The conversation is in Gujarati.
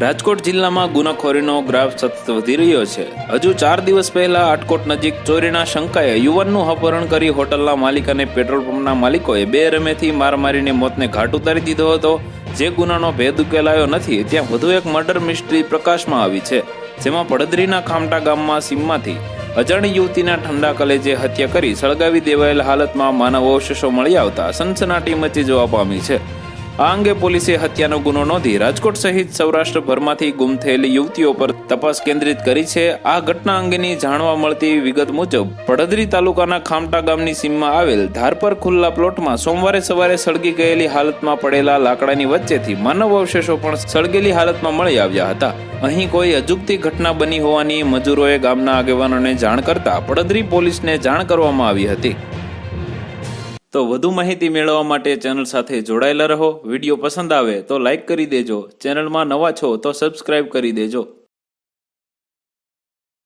રાજકોટ જિલ્લામાં ગુનાખોરીનો ગ્રાફ સતત વધી રહ્યો છે। હજુ 4 દિવસ પહેલા આટકોટ નજીક ચોરીના શંકાએ યુવાનનું અપહરણ કરી હોટલના માલિક અને પેટ્રોલ પંપના માલિકોએ બેરહેમીથી માર મારીને મોતને ઘાટ ઉતારી દીધો હતો। જે ગુનાનો ભેદ ઉકેલાયો નથી ત્યાં વધુ એક મર્ડર મિસ્ટ્રી પ્રકાશમાં આવી છે, જેમાં પડદરીના ખામટા ગામમાં સીમમાંથી અજાણી યુવતીના ઠંડા કલેજે હત્યા કરી સળગાવી દેવાયેલ હાલતમાં માનવ અવશેષો મળી આવતા સનસનાટી મચી જવા પામી છે। આ અંગે પોલીસે હત્યાનો ગુનો નોંધી રાજકોટ સહિત સૌરાષ્ટ્રભરમાંથી ગુમ થયેલી યુવતીઓ પર તપાસ કેન્દ્રિત કરી છે। આ ઘટના અંગેની જાણવા મળતી વિગત મુજબ પડદરી તાલુકાના ખામટા ગામની સીમમાં આવેલ ધારપર ખુલ્લા પ્લોટમાં સોમવારે સવારે સળગી ગયેલી હાલતમાં પડેલા લાકડાની વચ્ચેથી માનવ અવશેષો પણ સળગેલી હાલતમાં મળી આવ્યા હતા। અહીં કોઈ અજુગતી ઘટના બની હોવાની મજૂરોએ ગામના આગેવાનોને જાણ કરતા પડદરી પોલીસને જાણ કરવામાં આવી હતી। તો વધુ માહિતી મેળવવા માટે ચેનલ સાથે જોડાયેલા રહો। વિડીયો પસંદ આવે તો લાઈક કરી દેજો। ચેનલમાં નવા છો તો સબસ્ક્રાઇબ કરી દેજો।